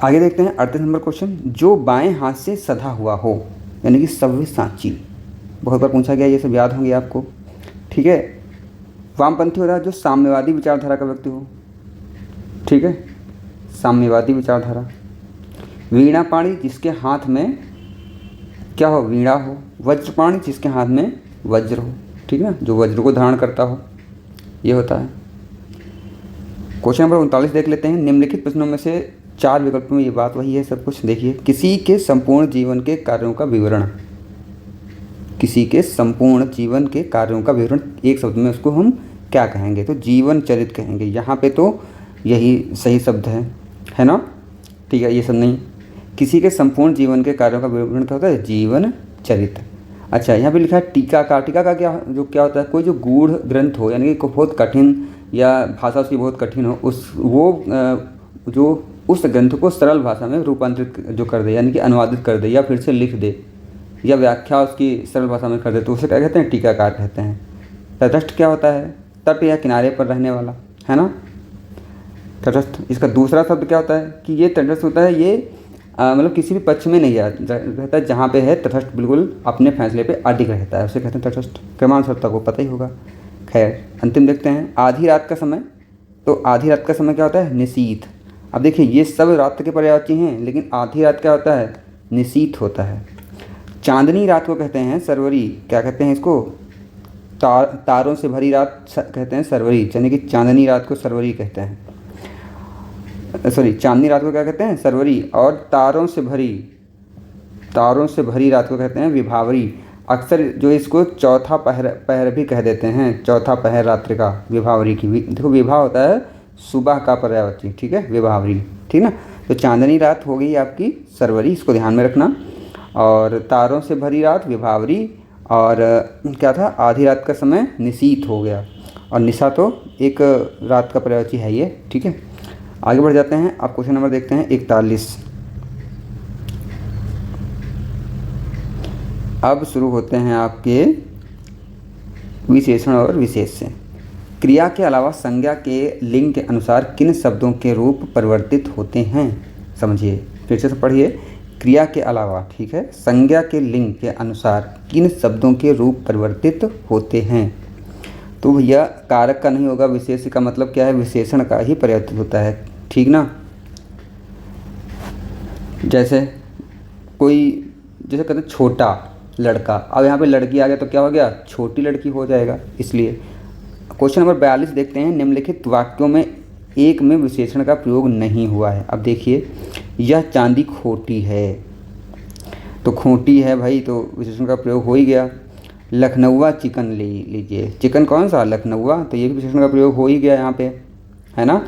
[SPEAKER 1] आगे देखते हैं 38 नंबर क्वेश्चन, जो बाएं हाथ से सधा हुआ हो, यानी कि सव्यसाची। बहुत बार पूछा गया, ये सब याद होंगे आपको। ठीक है, वामपंथी होता है जो साम्यवादी विचारधारा का व्यक्ति हो। ठीक है, साम्यवादी विचारधारा। वीणापाणी जिसके हाथ में क्या हो? वीणा हो। वज्रपाणी जिसके हाथ में वज्र हो। ठीक है ना, जो वज्र को धारण करता हो, ये होता है। क्वेश्चन नंबर 39 देख लेते हैं। निम्नलिखित प्रश्नों में से 4 विकल्पों में ये बात वही है सब कुछ। देखिए, किसी के संपूर्ण जीवन के कार्यों का विवरण, किसी के संपूर्ण जीवन के कार्यों का विवरण, एक शब्द में उसको हम क्या कहेंगे? तो जीवन चरित कहेंगे। यहाँ पे तो यही सही शब्द है ना। ठीक है, ये सब नहीं। किसी के संपूर्ण जीवन के कार्यों का विवरण क्या होता है? जीवन चरित। अच्छा, यहाँ पे लिखा है टीका का। टीका का क्या होता है? कोई जो गूढ़ ग्रंथ हो, यानी कि बहुत कठिन या भाषा उसकी बहुत कठिन हो, जो उस ग्रंथ को सरल भाषा में रूपांतरित जो कर दे, यानी कि अनुवादित कर दे या फिर से लिख दे या व्याख्या उसकी सरल भाषा में कर दे, तो उसे क्या कहते हैं? टीकाकार कहते हैं। तटस्थ क्या होता है? तट या किनारे पर रहने वाला, है ना, तटस्थ। इसका दूसरा शब्द क्या होता है? कि ये तटस्थ होता है, ये मतलब किसी भी पक्ष में नहीं रहता है, जहाँ पे है तटस्थ बिल्कुल अपने फैसले पे अडिग रहता है, उसे कहते हैं तटस्थ। क्रमांक शब्द को पता ही होगा। खैर, अंतिम देखते हैं। आधी रात का समय, तो आधी रात का समय क्या होता है? निशीथ। अब देखिए, ये सब रात के पर्यायवाची हैं, लेकिन आधी रात क्या होता है? निशीथ होता है। चांदनी रात को कहते हैं सरवरी। क्या कहते हैं इसको? तारों से भरी रात कहते हैं सरवरी, यानी कि चांदनी रात को सरवरी कहते हैं। सॉरी, चांदनी रात को क्या कहते हैं? सरवरी। और तारों से भरी रात को कहते हैं विभावरी। अक्सर जो इसको चौथा पहर भी कह देते हैं, चौथा पहर रात्रि का, विभावरी की। देखो, विभा होता है सुबह का पर्यायवाची। ठीक है, विभावरी। ठीक ना, तो चांदनी रात हो गई आपकी सरवरी, इसको ध्यान में रखना। और तारों से भरी रात विभावरी, और क्या था? आधी रात का समय निशीथ हो गया। और निशा तो एक रात का पर्यायवाची है ये। ठीक है, आगे बढ़ जाते हैं। आप क्वेश्चन नंबर देखते हैं 41। अब शुरू होते हैं आपके विशेषण और विशेष से। क्रिया के अलावा संज्ञा के लिंग के अनुसार किन शब्दों के रूप परिवर्तित होते हैं? समझिए, फिर से पढ़िए। क्रिया के अलावा, ठीक है, संज्ञा के लिंग के अनुसार किन शब्दों के रूप परिवर्तित होते हैं? तो भैया कारक का नहीं होगा, विशेष का मतलब क्या है? विशेषण का ही परिवर्तित होता है। ठीक ना, जैसे कहते हैं छोटा लड़का, अब यहाँ पे लड़की आ गया तो क्या हो गया? छोटी लड़की हो जाएगा। इसलिए क्वेश्चन नंबर 42 देखते हैं। निम्नलिखित वाक्यों में एक में विशेषण का प्रयोग नहीं हुआ है। अब देखिए, यह चांदी खोटी है, तो खोटी है भाई, तो विशेषण का प्रयोग हो ही गया। लखनऊआ चिकन ले लीजिए, चिकन कौन सा? लखनऊआ, तो ये भी विशेषण का प्रयोग हो ही गया यहाँ पे, है ना।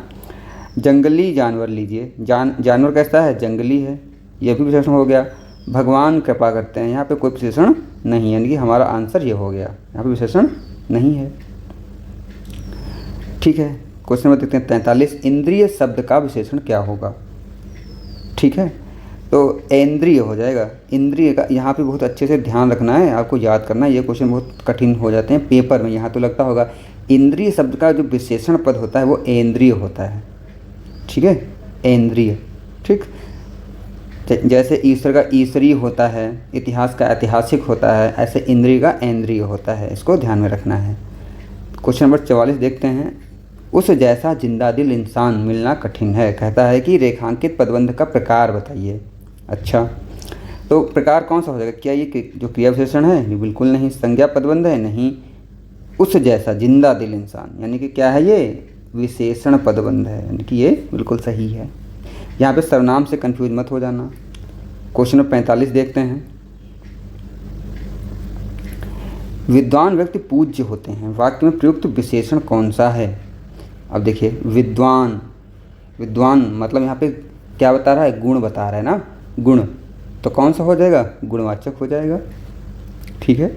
[SPEAKER 1] जंगली जानवर लीजिए, जानवर कैसा है? जंगली है, यह भी विशेषण हो गया। भगवान कृपा करते हैं, यहाँ पे कोई विशेषण नहीं, यानी कि हमारा आंसर ये हो गया, यहाँ पे विशेषण नहीं है। ठीक है, क्वेश्चन नंबर देखते हैं 43। इंद्रिय शब्द का विशेषण क्या होगा? ठीक है, तो इंद्रिय हो जाएगा। इंद्रिय का यहाँ पे बहुत अच्छे से ध्यान रखना है, आपको याद करना है, ये क्वेश्चन बहुत कठिन हो जाते हैं पेपर में। यहाँ तो लगता होगा इंद्रिय शब्द का जो विशेषण पद होता है वो इंद्रिय होता है। ठीक है, इंद्रिय। ठीक, जैसे ईश्वर का ईश्वरीय होता है, इतिहास का ऐतिहासिक होता है, ऐसे इंद्रिय का ऐन्द्रिय होता है। इसको ध्यान में रखना है। क्वेश्चन नंबर 44 देखते हैं। उस जैसा जिंदा दिल इंसान मिलना कठिन है। कहता है कि रेखांकित पदबंध का प्रकार बताइए। अच्छा, तो प्रकार कौन सा हो जाएगा? क्या ये जो क्रिया विशेषण है? ये बिल्कुल नहीं। संज्ञा पदबंध है? नहीं। उस जैसा जिंदा दिल इंसान यानी कि क्या है? ये विशेषण पदबंध है, यानी कि ये बिल्कुल सही है। यहाँ पे सर्वनाम से कंफ्यूज मत हो जाना। क्वेश्चन नंबर 45 देखते हैं। विद्वान व्यक्ति पूज्य होते हैं। वाक्य में प्रयुक्त विशेषण कौन सा है? अब देखिए, विद्वान, विद्वान मतलब यहाँ पे क्या बता रहा है? गुण बता रहा है ना, गुण। तो कौन सा हो जाएगा? गुणवाचक हो जाएगा। ठीक है,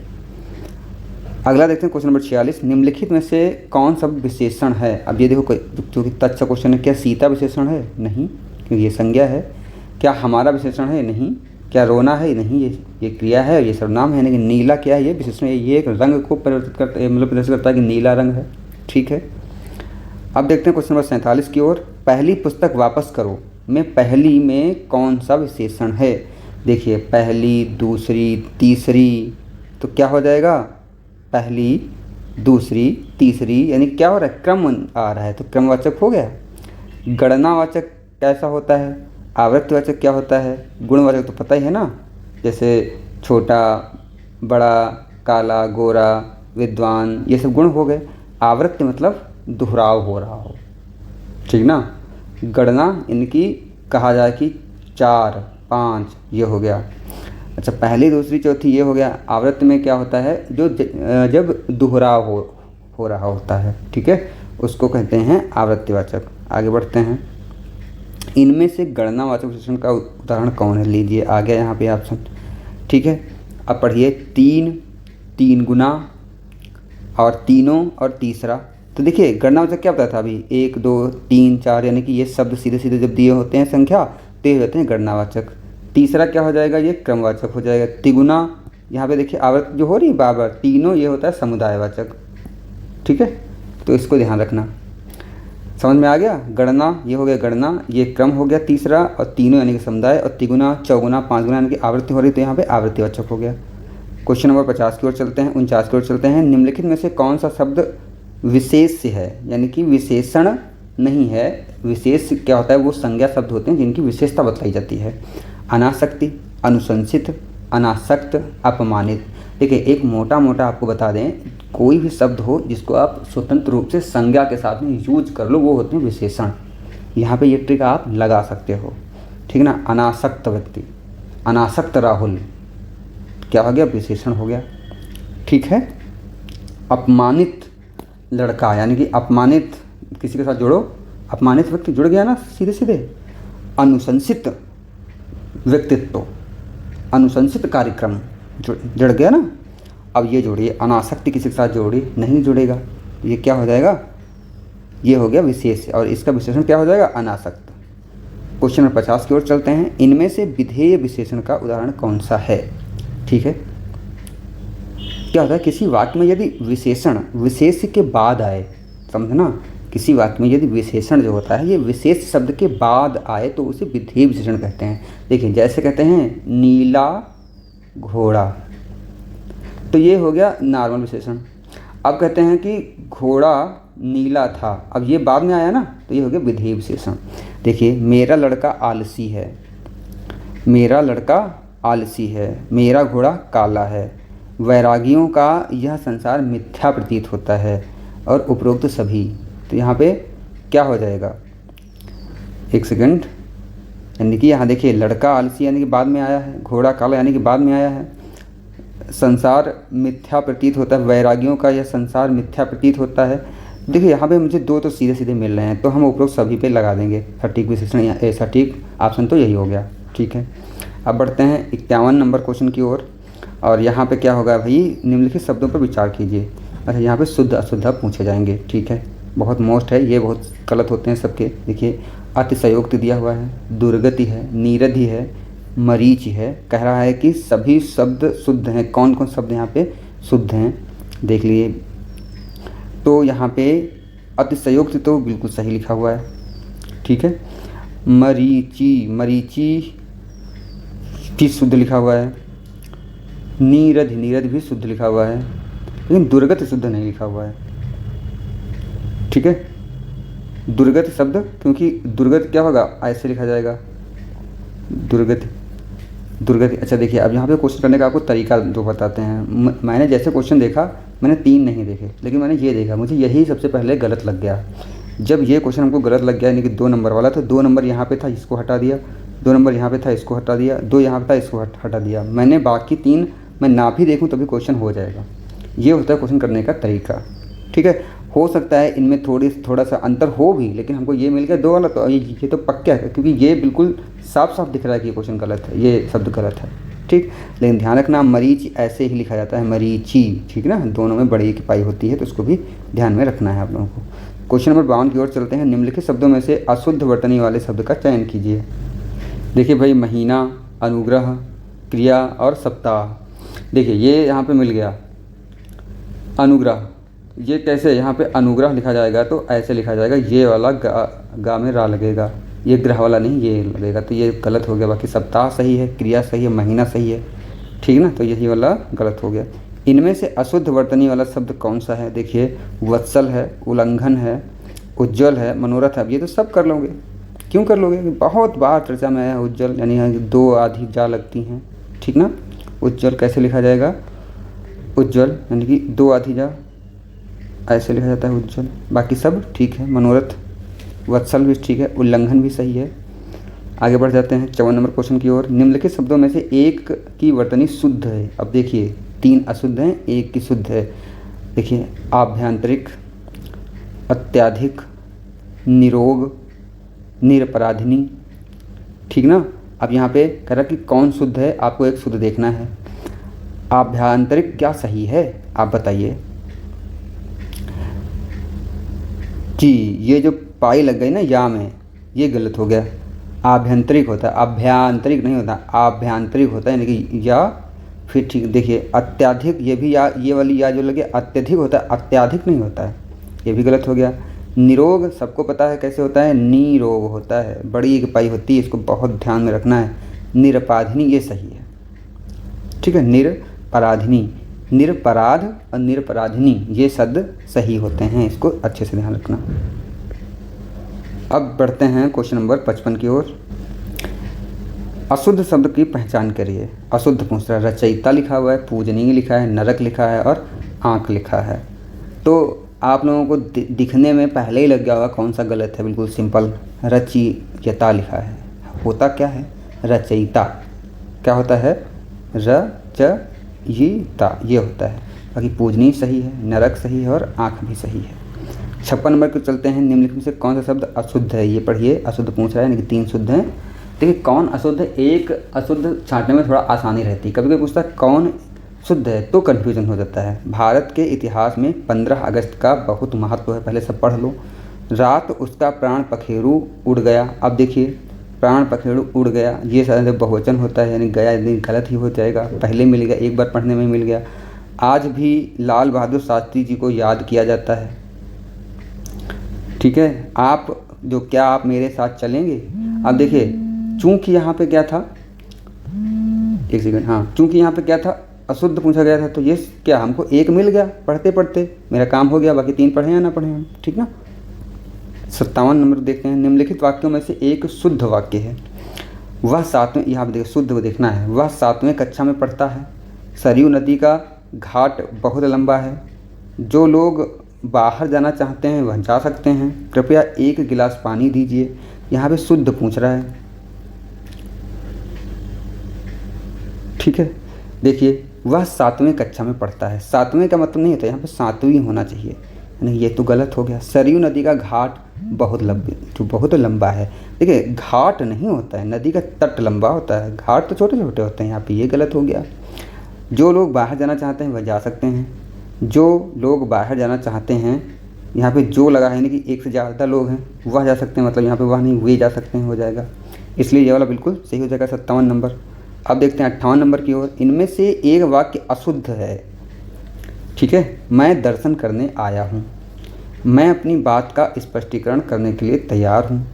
[SPEAKER 1] अगला देखते हैं क्वेश्चन नंबर 46। निम्नलिखित में से कौन सा विशेषण है? अब ये देखो, क्योंकि कितना अच्छा क्वेश्चन है। क्या सीता विशेषण है? नहीं, क्योंकि ये संज्ञा है। क्या हमारा विशेषण है? नहीं। क्या रोना है? नहीं, ये क्रिया है, ये सर्वनाम है। लेकिन नीला क्या है? ये विशेषण है। ये एक रंग को परिवर्तित करता है, मतलब प्रदर्शित करता है कि नीला रंग है। ठीक है, अब देखते हैं क्वेश्चन नंबर 47 की ओर। पहली पुस्तक वापस करो में पहली में कौन सा विशेषण है? देखिए, पहली, दूसरी, तीसरी, तो क्या हो जाएगा? पहली, दूसरी, तीसरी, यानी क्या हो रहा है? क्रम आ रहा है, तो क्रमवाचक हो गया। गणनावाचक कैसा होता है? आवृत्तिवाचक क्या होता है? गुणवाचक तो पता ही है ना, जैसे छोटा, बड़ा, काला, गोरा, विद्वान, ये सब गुण हो गए। आवृत्ति मतलब दोहराव हो रहा हो, ठीक ना। गणना इनकी कहा जाए कि 4, 5, ये हो गया। अच्छा, पहली, दूसरी, चौथी, ये हो गया। आवृत्ति में क्या होता है? जो जब दोहराव हो रहा होता है, ठीक है, उसको कहते हैं आवृत्तिवाचक। आगे बढ़ते हैं। इनमें से गणनावाचक विशेषण का उदाहरण कौन है? लीजिए, आ गया यहाँ पे ऑप्शन। ठीक है, अब पढ़िए। 3, 3 गुना, और तीनों, और तीसरा। तो देखिए, गणनावाचक क्या बताया था अभी? 1, 2, 3, 4, यानी कि ये शब्द सीधे सीधे जब दिए होते हैं संख्या, तो ये होते हैं गणनावाचक। तीसरा क्या हो जाएगा? ये क्रमवाचक हो जाएगा। तिगुना, यहाँ पे देखिए आवृत्ति जो हो रही है बार। तीनों, ये होता है समुदायवाचक। ठीक है, तो इसको ध्यान रखना। समझ में आ गया? गणना, ये हो गया गणना, ये क्रम हो गया तीसरा, और तीनों यानी कि समुदाय, और तिगुना, चौगुना, 5 गुना यानी कि आवृत्ति हो रही, तो यहाँ पे आवृत्तिवाचक हो गया। क्वेश्चन नंबर 50 की ओर चलते हैं, 49 की ओर चलते हैं। निम्नलिखित में से कौन सा शब्द विशेष है, यानी कि विशेषण नहीं है? विशेष क्या होता है? वो संज्ञा शब्द होते हैं जिनकी विशेषता बताई जाती है। अनासक्ति, अनुशंसित, अनासक्त, अपमानित। देखिए, एक मोटा मोटा आपको बता दें, कोई भी शब्द हो जिसको आप स्वतंत्र रूप से संज्ञा के साथ में यूज कर लो, वो होते हैं विशेषण। यहाँ पे ये ट्रिक आप लगा सकते हो, ठीक ना। अनासक्त व्यक्ति, अनासक्त राहुल, क्या हो गया? विशेषण हो गया। ठीक है, अपमानित लड़का, यानी कि अपमानित किसी के साथ जोड़ो, अपमानित व्यक्ति जुड़ गया ना सीधे सीधे। अनुशंसित व्यक्तित्व, अनुशंसित कार्यक्रम जुड़ गया ना। अब ये जोड़िए, अनासक्ति किसी के साथ जोड़िए, नहीं जुड़ेगा, ये क्या हो जाएगा? ये हो गया विशेष, और इसका विशेषण क्या हो जाएगा? अनासक्त। क्वेश्चन नंबर 50 की ओर चलते हैं। इनमें से विधेय विशेषण का उदाहरण कौन सा है? ठीक है, क्या होता है? किसी वाक्य में यदि विशेषण विशेष के बाद आए, समझना, किसी वाक्य में यदि विशेषण जो होता है ये विशेष शब्द के बाद आए तो उसे विधेय विशेषण कहते हैं। देखिए, जैसे कहते हैं नीला घोड़ा, तो ये हो गया नॉर्मल विशेषण। अब कहते हैं कि घोड़ा नीला था, अब ये बाद में आया ना, तो ये हो गया विधेय विशेषण। देखिए, मेरा लड़का आलसी है, मेरा लड़का आलसी है, मेरा घोड़ा काला है, वैरागियों का यह संसार मिथ्या प्रतीत होता है, और उपरोक्त सभी। तो यहाँ पे क्या हो जाएगा? एक सेकंड, यानी कि यहाँ देखिए, लड़का आलसी यानी कि बाद में आया है, घोड़ा काला यानी कि बाद में आया है, संसार मिथ्या प्रतीत होता है, वैरागियों का यह संसार मिथ्या प्रतीत होता है। देखिए, यहाँ पे मुझे 2 तो सीधे सीधे मिल रहे हैं, तो हम उपरोक्त सभी पे लगा देंगे सटीक विशेषण, या सटीक ऑप्शन तो यही हो गया। ठीक है, अब बढ़ते हैं 51 नंबर क्वेश्चन की ओर, और यहाँ पे क्या होगा भाई? निम्नलिखित शब्दों पर विचार कीजिए। अच्छा, यहाँ पे शुद्ध अशुद्ध पूछे जाएंगे। ठीक है, बहुत मोस्ट है, ये बहुत गलत होते हैं सबके। देखिए, अतिशयोक्ति दिया हुआ है, दुर्गति है, नीरधि है, मरीचि है। कह रहा है कि सभी शब्द शुद्ध हैं। कौन कौन शब्द यहाँ पे शुद्ध हैं देख लिए। तो यहाँ पे अतिशयोक्ति तो बिल्कुल सही लिखा हुआ है। ठीक है, मरीचि, मरीचि भी शुद्ध लिखा हुआ है, नीरद नीरद भी शुद्ध लिखा हुआ है, लेकिन दुर्गत शुद्ध नहीं लिखा हुआ है। ठीक है, दुर्गत शब्द, क्योंकि दुर्गत क्या होगा, ऐसे लिखा जाएगा दुर्गति दुर्गति। अच्छा देखिए, अब यहाँ पे क्वेश्चन करने का आपको तरीका दो बताते हैं। मैंने जैसे क्वेश्चन देखा, मैंने 3 नहीं देखे, लेकिन मैंने ये देखा, मुझे यही सबसे पहले गलत लग गया। जब ये क्वेश्चन हमको गलत लग गया, यानी कि 2 नंबर वाला, तो 2 नंबर यहाँ पे था, इसको हटा दिया, 2 नंबर यहाँ पे था, इसको हटा दिया, 2 यहाँ पे था, इसको हटा दिया। मैंने बाकी 3 मैं ना भी देखूँ तभी क्वेश्चन हो जाएगा। ये होता है क्वेश्चन करने का तरीका। ठीक है, हो सकता है इनमें थोड़ा सा अंतर हो भी, लेकिन हमको ये मिल गया 2 वाला, तो ये तो पक्का है, क्योंकि ये बिल्कुल साफ साफ दिख रहा है कि ये क्वेश्चन गलत है, ये शब्द गलत है। ठीक, लेकिन ध्यान रखना, मरीच ऐसे ही लिखा जाता है, मरीची। ठीक ना, दोनों में बड़ी की पाई होती है, तो उसको भी ध्यान में रखना है आप लोगों को। क्वेश्चन नंबर 52 की ओर चलते हैं। निम्नलिखित शब्दों में से अशुद्ध वर्तनी वाले शब्द का चयन कीजिए। देखिए भाई, महीना, अनुग्रह, क्रिया और सप्ताह। देखिए ये यहाँ पे मिल गया अनुग्रह। ये कैसे, यहाँ पे अनुग्रह लिखा जाएगा तो ऐसे लिखा जाएगा, ये वाला गा में रा लगेगा, ये ग्रह वाला नहीं, ये लगेगा, तो ये गलत हो गया। बाकी सप्ताह सही है, क्रिया सही है, महीना सही है। ठीक ना, तो यही वाला गलत हो गया। इनमें से अशुद्ध वर्तनी वाला शब्द कौन सा है? देखिए, वत्सल है, उल्लंघन है, उज्ज्वल है, मनोरथ है। अब ये तो सब कर लोगे, क्यों कर लोगे, बहुत बार चर्चा में है। उज्ज्वल यानी 2 आधी जा लगती हैं। ठीक ना, उज्ज्वल कैसे लिखा जाएगा, उज्ज्वल यानी कि 2 आधी जा, ऐसे लिखा जाता है उज्ज्वल। बाकी सब ठीक है, मनोरथ, वत्सल भी ठीक है, उल्लंघन भी सही है। आगे बढ़ जाते हैं 54 नंबर क्वेश्चन की ओर। निम्नलिखित शब्दों में से एक की वर्तनी शुद्ध है। अब देखिए 3 अशुद्ध हैं, 1 की शुद्ध है। देखिए, आभ्यंतरिक, अत्याधिक, निरोग, निरपराधिनी। ठीक ना, अब यहाँ पे कह रहा कि कौन शुद्ध है, आपको एक शुद्ध देखना है। आभ्यंतरिक क्या सही है, आप बताइए जी। ये जो पाई लग गई ना या में, ये गलत हो गया। आभ्यंतरिक होता है, आभ्यंतरिक नहीं होता, आभ्यंतरिक होता है, यानी कि या। फिर ठीक, देखिए अत्याधिक, ये भी या, ये वाली या जो लगे अत्यधिक होता है, अत्याधिक नहीं होता है, ये भी गलत हो गया। निरोग सबको पता है कैसे होता है, निरोग होता है, बड़ी एक पाई होती है, इसको बहुत ध्यान में रखना है। निरपराधिनी ये सही है। ठीक है, निरपराधिनी, निरपराध और निरपराधिनी ये शब्द सही होते हैं, इसको अच्छे से ध्यान रखना। अब बढ़ते हैं क्वेश्चन नंबर 55 की ओर। अशुद्ध शब्द की पहचान करिए। अशुद्ध पूछ रहा है, रचयिता लिखा हुआ है, पूजनीय लिखा है, नरक लिखा है और आँख लिखा है। तो आप लोगों को दिखने में पहले ही लग गया होगा कौन सा गलत है। बिल्कुल सिंपल, रचयिता लिखा है। होता क्या है, रचयिता क्या होता है, रचयिता ये होता है। बाकी पूजनीय सही है, नरक सही है और आँख भी सही है। 56 नंबर को चलते हैं। निम्नलिखित में से कौन सा शब्द अशुद्ध है, ये पढ़िए। अशुद्ध पूछ रहा है, यानी कि 3 शुद्ध हैं। देखिए कौन अशुद्ध है, एक अशुद्ध छांटने में थोड़ा आसानी रहती है। कभी कभी पूछता है कौन शुद्ध है, तो कन्फ्यूजन हो जाता है। भारत के इतिहास में 15 अगस्त का बहुत महत्व है, पहले सब पढ़ लो। रात उसका प्राण पखेरु उड़ गया। अब देखिए, प्राण पखेरु उड़ गया, ये शायद बहुवचन होता है, यानी गया, यदि गलत ही हो जाएगा। पहले मिल गया, एक बार पढ़ने में मिल गया। आज भी लाल बहादुर शास्त्री जी को याद किया जाता है। ठीक है, आप मेरे साथ चलेंगे। अब देखिए, चूंकि यहाँ पे क्या था, एक सेकंड, हाँ, चूंकि यहाँ पे क्या था, अशुद्ध पूछा गया था, तो ये क्या हमको 1 मिल गया, पढ़ते पढ़ते मेरा काम हो गया। बाकी 3 पढ़े या ना पढ़े हम, ठीक ना। 57 नंबर देखते हैं। निम्नलिखित वाक्यों में से एक शुद्ध वाक्य है। वह 7वें, यहाँ पे देखिए शुद्ध देखना है। वह 7वें कक्षा में पढ़ता है। सरयू नदी का घाट बहुत लंबा है। जो लोग बाहर जाना चाहते हैं वह जा सकते हैं। कृपया 1 गिलास पानी दीजिए। यहाँ पे शुद्ध पूछ रहा है। ठीक है, देखिए वह 7वें कक्षा में पढ़ता है। 7वें का मतलब नहीं होता, यहाँ पे 7वीं होना चाहिए, यानी ये तो गलत हो गया। सरयू नदी का घाट बहुत लंबा है। देखिए घाट नहीं होता है, नदी का तट लंबा होता है, घाट तो छोटे छोटे होते हैं। यहाँ पे ये गलत हो गया। जो लोग बाहर जाना चाहते हैं वह जा सकते हैं। जो लोग बाहर जाना चाहते हैं, यहाँ पे जो लगा है, यानी कि 1 से ज़्यादा लोग हैं, वह जा सकते हैं, मतलब यहाँ पे वह नहीं, वे जा सकते हैं हो जाएगा। इसलिए ये वाला बिल्कुल सही हो जाएगा, 57 नंबर। अब देखते हैं 58 नंबर की ओर। इनमें से एक वाक्य अशुद्ध है। ठीक है, मैं दर्शन करने आया हूँ। मैं अपनी बात का स्पष्टीकरण करने के लिए तैयार हूँ।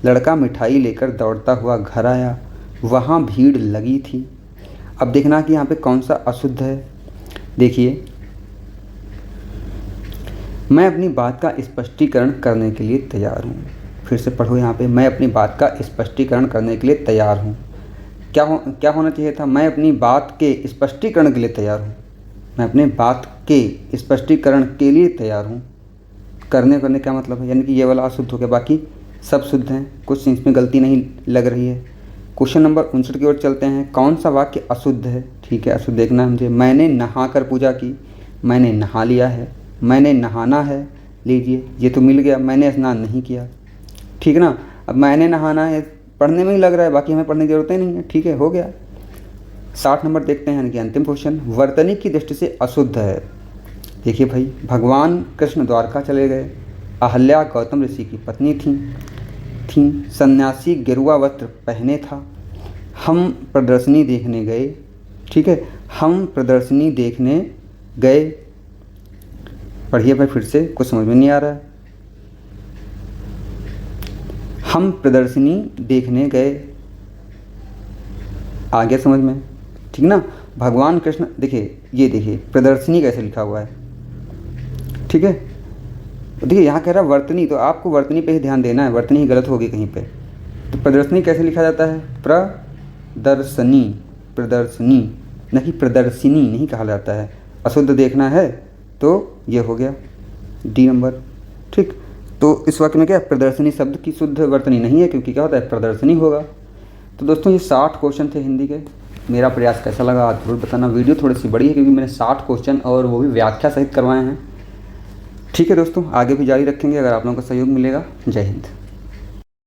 [SPEAKER 1] लड़का मिठाई लेकर दौड़ता हुआ घर आया। वहाँ भीड़ लगी थी। अब देखना कि यहाँ पे कौन सा अशुद्ध है। देखिए, मैं अपनी बात का स्पष्टीकरण करने के लिए तैयार हूँ। फिर से पढ़ो यहाँ पे, मैं अपनी बात का स्पष्टीकरण करने के लिए तैयार हूँ। क्या होना चाहिए था? मैं अपनी बात के स्पष्टीकरण के लिए तैयार हूँ। मैं अपने बात के स्पष्टीकरण के लिए तैयार हूँ। करने क्या मतलब है? यानी कि ये वाला अशुद्ध हो गया, बाकी सब शुद्ध हैं, कुछ इसमें गलती नहीं लग रही है। क्वेश्चन नंबर 59 की ओर चलते हैं। कौन सा वाक्य अशुद्ध है? ठीक है, अशुद्ध देखना है मुझे। मैंने नहा कर पूजा की, मैंने नहा लिया है, मैंने नहाना है, लीजिए ये तो मिल गया। मैंने स्नान नहीं किया, ठीक है ना। अब मैंने नहाना है पढ़ने में ही लग रहा है, बाकी हमें पढ़ने की जरूरत ही नहीं है, ठीक है, हो गया। 60 नंबर देखते हैं, यानी कि अंतिम क्वेश्चन। वर्तनी की दृष्टि से अशुद्ध है। देखिए भाई, भगवान कृष्ण द्वारका चले गए, अहल्या गौतम ऋषि की पत्नी थी, सन्यासी गेरुआ वस्त्र पहने था, हम प्रदर्शनी देखने गए, ठीक है, हम प्रदर्शनी देखने गए। पढ़िए भाई फिर से, कुछ समझ में नहीं आ रहा है। हम प्रदर्शनी देखने गए, आ गया समझ में, ठीक ना। भगवान कृष्ण, देखिए ये देखिए प्रदर्शनी कैसे लिखा हुआ है, ठीक है। देखिए यहाँ कह रहा है वर्तनी, तो आपको वर्तनी पे ही ध्यान देना है, वर्तनी ही गलत होगी कहीं पे। तो प्रदर्शनी कैसे लिखा जाता है? प्रदर्शनी, प्रदर्शनी नहीं, प्रदर्शिनी नहीं कहा जाता है। अशुद्ध देखना है तो ये हो गया डी नंबर, ठीक। तो इस वाक्य में क्या, प्रदर्शनी शब्द की शुद्ध वर्तनी नहीं है, क्योंकि क्या होता है, प्रदर्शनी होगा। तो दोस्तों ये 60 क्वेश्चन थे हिंदी के। मेरा प्रयास कैसा लगा आप जरूर बताना। वीडियो थोड़ी सी बड़ी है क्योंकि मैंने 60 क्वेश्चन और वो भी व्याख्या सहित करवाए हैं। ठीक है दोस्तों, आगे भी जारी रखेंगे अगर आप लोगों का सहयोग मिलेगा। जय हिंद।